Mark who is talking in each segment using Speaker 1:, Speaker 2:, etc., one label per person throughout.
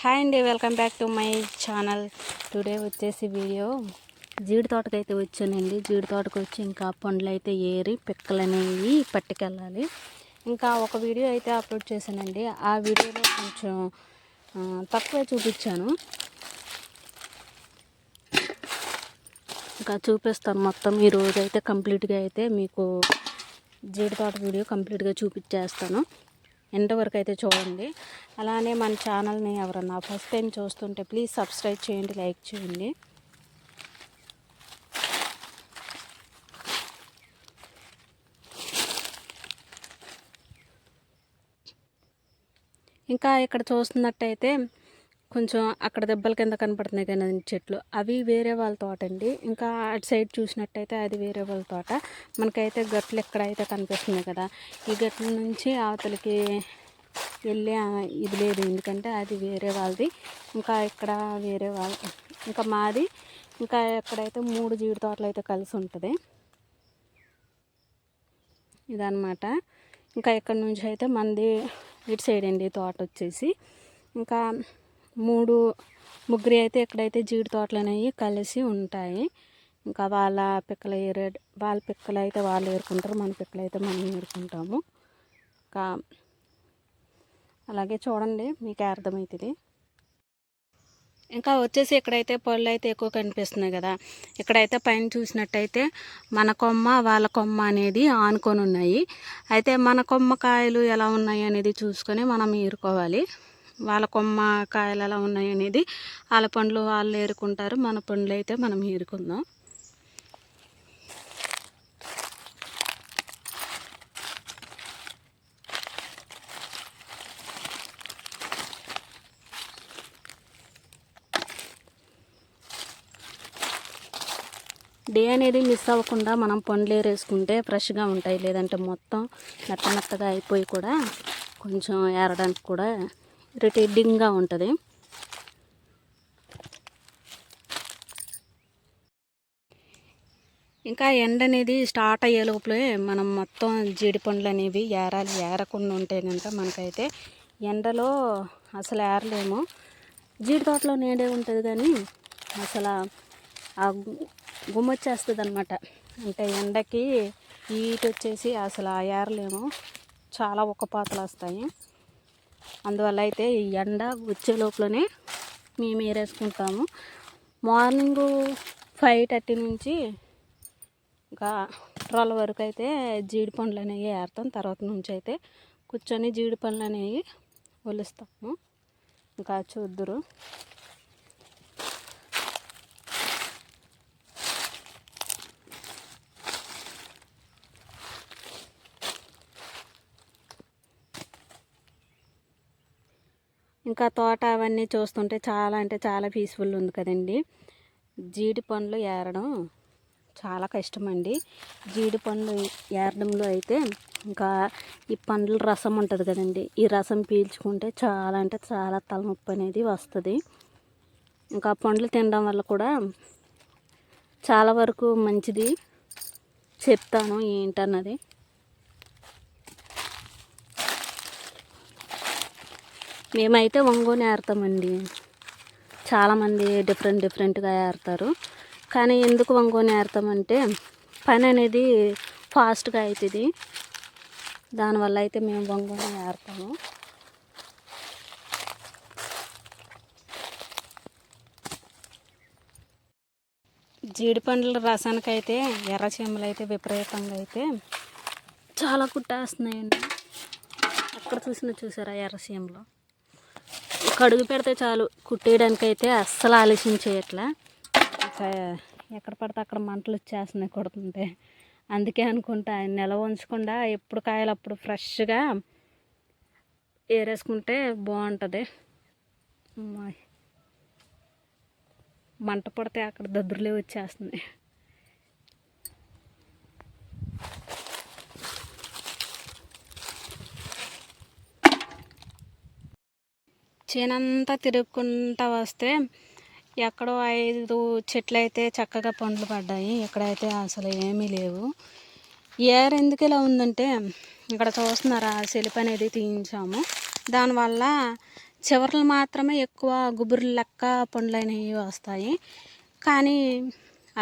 Speaker 1: Hi అండి, welcome back to my channel. Today వచ్చేసి video జీడి తోటకైతే వచ్చానండి. జీడి తోటకు వచ్చి ఇంకా పండ్లు అయితే ఏరి పిక్కలు అనేవి పట్టుకెళ్ళాలి. ఇంకా ఒక వీడియో అయితే అప్లోడ్ చేశానండి. ఆ వీడియోలో కొంచెం తక్కువ చూపించాను. ఇంకా చూపిస్తాను మొత్తం. ఈ రోజు అయితే కంప్లీట్గా అయితే మీకు జీడి తోట వీడియో కంప్లీట్గా చూపించేస్తాను. ఎంతవరకు అయితే చూడండి. అలానే మన ఛానల్ని ఎవరన్నా ఫస్ట్ టైం చూస్తుంటే ప్లీజ్ సబ్స్క్రైబ్ చేయండి, లైక్ చేయండి. ఇంకా ఇక్కడ చూస్తున్నట్టయితే కొంచెం అక్కడ దెబ్బల కింద కనపడుతున్నాయి కదా చెట్లు, అవి వేరే వాళ్ళ తోట అండి. ఇంకా అటు సైడ్ చూసినట్టయితే అది వేరే వాళ్ళ తోట. మనకైతే గట్లు ఎక్కడైతే కనిపిస్తుంది కదా, ఈ గట్ల నుంచి అవతలికి వెళ్ళే ఇది లేదు, ఎందుకంటే అది వేరే వాళ్ళది. ఇంకా ఇక్కడ వేరే వాళ్ళ, ఇంకా మాది. ఇంకా ఎక్కడైతే 3 జీడి తోటలు అయితే కలిసి ఉంటుంది ఇదన్నమాట. ఇంకా ఇక్కడ నుంచి అయితే మంది ఇటు సైడ్ అండి తోట వచ్చేసి. ఇంకా ముగ్గురు అయితే ఎక్కడైతే జీడి తోటలు అనేవి కలిసి ఉంటాయి. ఇంకా వాళ్ళ పిక్కలు వాళ్ళ పిక్కలు అయితే వాళ్ళు ఏరుకుంటారు, మన పిక్కలు అయితే మనం ఏరుకుంటాము. ఇంకా అలాగే చూడండి, మీకు అర్థమవుతుంది. ఇంకా వచ్చేసి ఇక్కడైతే పళ్ళు అయితే ఎక్కువ కనిపిస్తున్నాయి కదా, ఇక్కడైతే పైన చూసినట్టయితే మన కొమ్మ వాళ్ళ కొమ్మ అనేది ఆనుకొని ఉన్నాయి. అయితే మన కొమ్మ కాయలు ఎలా ఉన్నాయి అనేది చూసుకొని మనం ఏరుకోవాలి. వాళ్ళ కొమ్మ కాయలు ఎలా ఉన్నాయి అనేది వాళ్ళ పండ్లు వాళ్ళు ఏరుకుంటారు, మన పండ్లు అయితే మనం ఏరుకుందాం. డే అనేది మిస్ అవ్వకుండా మనం పండ్లు ఏరేసుకుంటే ఫ్రెష్గా ఉంటాయి. లేదంటే మొత్తం మెత్తగా అయిపోయి కూడా కొంచెం ఏరడానికి కూడా ఇరిటేటింగ్గా ఉంటుంది. ఇంకా ఎండ అనేది స్టార్ట్ అయ్యే లోపలే మనం మొత్తం జీడి పండ్లు అనేవి ఏరాలి. ఏరకుండా ఉంటే కనుక మనకైతే ఎండలో అసలు ఏరలేము. జీడి తోటలో నీడే ఉంటుంది కానీ అసలు ఆ గుమ్మొచ్చేస్తుంది అనమాట. అంటే ఎండకి హీట్ వచ్చేసి అసలు ఏరలేము, చాలా ఉక్కపోతలు వస్తాయి. అందువల్ల అయితే ఈ ఎండ వచ్చే లోపలనే మేము ఏరేసుకుంటాము. మార్నింగ్ 5:30 నుంచి ఇంకా 12 వరకు అయితే జీడి పండ్లు అనేవి ఏరుతాం. తర్వాత నుంచి అయితే కూర్చొని జీడి పండ్లు అనేవి ఒలుస్తాము. ఇంకా చూద్దురు. ఇంకా తోట అవన్నీ చూస్తుంటే చాలా అంటే చాలా పీస్ఫుల్ ఉంది కదండి. జీడి పండ్లు ఏరడం చాలా కష్టమండి. జీడి పండ్లు ఏరడంలో అయితే ఇంకా ఈ పండ్ల రసం ఉంటుంది కదండి, ఈ రసం పీల్చుకుంటే చాలా అంటే చాలా తలనొప్పి అనేది వస్తుంది. ఇంకా పండ్లు తినడం వల్ల కూడా చాలా వరకు మంచిది, చెప్తాను ఏంటన్నది. మేమైతే వంగోని ఏరుతామండి. చాలామంది డిఫరెంట్గా ఏరుతారు, కానీ ఎందుకు వంగోని ఏరుతామంటే పని అనేది ఫాస్ట్గా అవుతుంది. దానివల్ల అయితే మేము వంగోని ఏరుతాము. జీడి పండ్ల రసానికైతే ఎర్ర చీమలు అయితే విపరీతంగా అయితే చాలా కుట్టేస్తున్నాయండి. ఎక్కడ చూసారా ఎర్ర చీమలు? కడుగు పెడితే చాలు కుట్టేయడానికైతే అస్సలు ఆలస్యం చేయట్లా. ఇంకా ఎక్కడ పడితే అక్కడ మంటలు వచ్చేస్తున్నాయి కొడుతుంటే. అందుకే అనుకుంటా నిల్వ ఉంచకుండా ఎప్పుడు కాయలు అప్పుడు ఫ్రెష్గా ఏరేసుకుంటే బాగుంటుంది. మంట పడితే అక్కడ దద్దురులే వచ్చేస్తున్నాయి. చేనంతా తిరుగుకుంటా వస్తే ఎక్కడో 5 చెట్లు అయితే చక్కగా పండ్లు పడ్డాయి, ఎక్కడైతే అసలు ఏమీ లేవు. ఏర్ ఎందుకు ఇలా ఉందంటే ఇక్కడ చూస్తున్నారా, సెలిప్ అనేది తీయించాము. దానివల్ల చివర్లు మాత్రమే ఎక్కువ గుబురు లెక్క పండ్లు అనేవి వస్తాయి. కానీ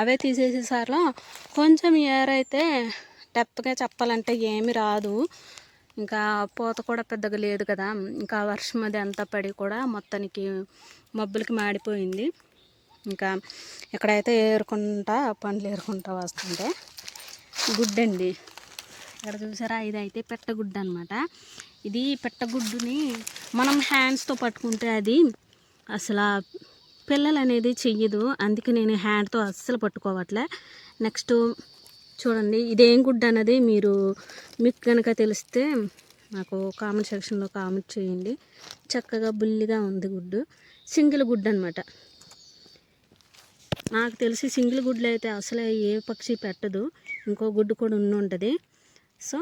Speaker 1: అవే తీసేసేసారు. కొంచెం ఏర్ అయితే డెప్త్గా చెప్పాలంటే ఏమి రాదు. ఇంకా పూత కూడా పెద్దగా లేదు కదా. ఇంకా వర్షం అది అంతా పడి కూడా మొత్తానికి మబ్బులకి మాడిపోయింది. ఇంకా ఎక్కడైతే పండ్లు ఏరుకుంటా వస్తుంటే గుడ్డండి. ఇక్కడ చూసారా, ఇదైతే పెట్టగుడ్డు అనమాట. ఇది పెట్టగుడ్డుని మనం హ్యాండ్స్తో పట్టుకుంటే అది అసలు పిల్లలు అనేది చెయ్యదు. అందుకే నేను హ్యాండ్తో అస్సలు పట్టుకోవట్లే. నెక్స్ట్ చూడండి, ఇదేం గుడ్డు అన్నది మీకు కనుక తెలిస్తే నాకు కామెంట్ సెక్షన్లో కామెంట్ చేయండి. చక్కగా బుల్లిగా ఉంది గుడ్డు. సింగిల్ గుడ్డు అనమాట. నాకు తెలిసి సింగిల్ గుడ్లు అయితే అసలే ఏ పక్షి పెట్టదు. ఇంకో గుడ్డు కూడా ఉంటుంది. సో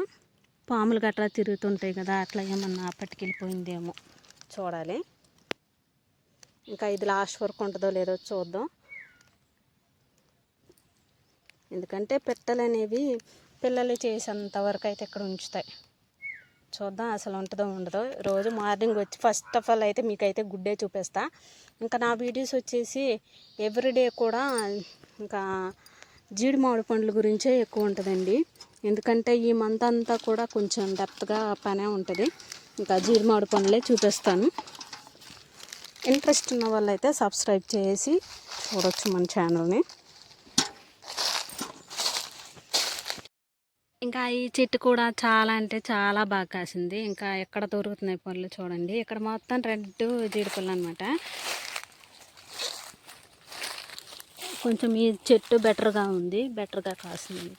Speaker 1: పాములు గట్రా తిరుగుతుంటాయి కదా, అట్లా ఏమన్నా పట్టుకెళ్ళిపోయిందేమో చూడాలి. ఇంకా ఇది లాస్ట్ వరకు ఉంటుందో లేదో చూద్దాం. ఎందుకంటే పెట్టలు అనేవి పిల్లలు చేసేంత వరకు అయితే ఇక్కడ ఉంచుతాయి. చూద్దాం అసలు ఉంటుందో ఉండదో. రోజు మార్నింగ్ వచ్చి ఫస్ట్ ఆఫ్ ఆల్ అయితే మీకైతే గుడ్డే చూపిస్తా. ఇంకా నా వీడియోస్ వచ్చేసి ఎవ్రీడే కూడా ఇంకా జీడి మామిడి పండ్ల గురించే ఎక్కువ ఉంటుందండి. ఎందుకంటే ఈ మంత్ అంతా కూడా కొంచెం డెప్త్గా పనే ఉంటుంది. ఇంకా జీడి మామిడి పండ్లే చూపిస్తాను. ఇంట్రెస్ట్ ఉన్న వాళ్ళైతే సబ్స్క్రైబ్ చేసి చూడవచ్చు మన ఛానల్ని. ఇంకా ఈ చెట్టు కూడా చాలా అంటే చాలా బాగా కాసింది. ఇంకా ఎక్కడ దొరుకుతున్నాయి పళ్ళు చూడండి. ఇక్కడ మొత్తం రెడ్ జీడి పళ్ళు అనమాట. కొంచెం ఈ చెట్టు బెటర్గా ఉంది, బెటర్గా కాసింది.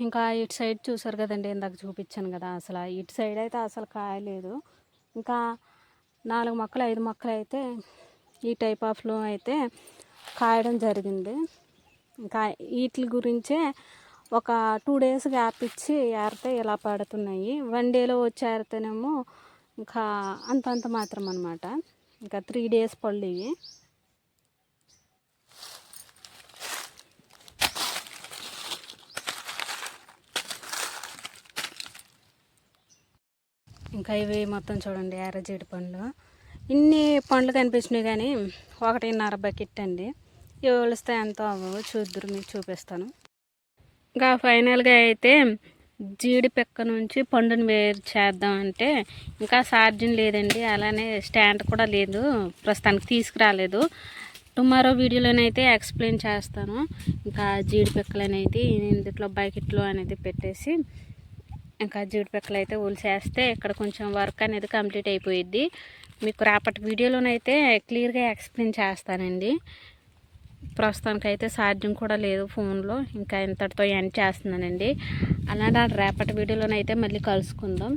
Speaker 1: ఇంకా ఇటు సైడ్ చూసారు కదండి, ఇందాక చూపించాను కదా, అసలు ఇటు సైడ్ అయితే అసలు కాయలేదు. ఇంకా 4 మొక్కలు 5 మొక్కలు అయితే ఈ టైప్ ఆఫ్లో అయితే కాయడం జరిగింది. ఇంకా వీటి గురించే ఒక 2 డేస్ గ్యాప్ ఇచ్చి ఏరితే ఇలా పడుతున్నాయి. 1 డేలో వచ్చి ఏరితేనేమో ఇంకా అంతంత మాత్రం అనమాట. ఇంకా 3 డేస్ పళ్ళు ఇవి. ఇంకా ఇవి మొత్తం చూడండి ఎర్ర జీడి పండ్లు. ఇన్ని పండ్లు కనిపించినాయి కానీ 1.5 బకెట్ అండి. ఇవి వలిస్తే ఎంతో అవ్వవు, చూద్దరు మీకు చూపిస్తాను. ఇంకా ఫైనల్గా అయితే జీడి పిక్క నుంచి పండుని వేరు చేద్దామంటే ఇంకా ఛార్జింగ్ లేదండి, అలానే స్టాండ్ కూడా లేదు, ప్రస్తుతానికి తీసుకురాలేదు. టుమారో వీడియోలోనైతే ఎక్స్ప్లెయిన్ చేస్తాను. ఇంకా జీడి పిక్కలు అనేది ఇందులో బకెట్లో అనేది పెట్టేసి ఇంకా జీడి పిక్కలు అయితే ఉలిసేస్తే ఇక్కడ కొంచెం వర్క్ అనేది కంప్లీట్ అయిపోయిద్ది. మీకు రేపటి వీడియోలోనైతే క్లియర్గా ఎక్స్ప్లెయిన్ చేస్తానండి. ప్రస్తుతానికైతే ఛార్జింగ్ కూడా లేదు ఫోన్లో. ఇంకా ఇంతటితో ఎండ్ చేస్తున్నానండి. అలానే రేపటి వీడియోలోనైతే మళ్ళీ కలుసుకుందాం.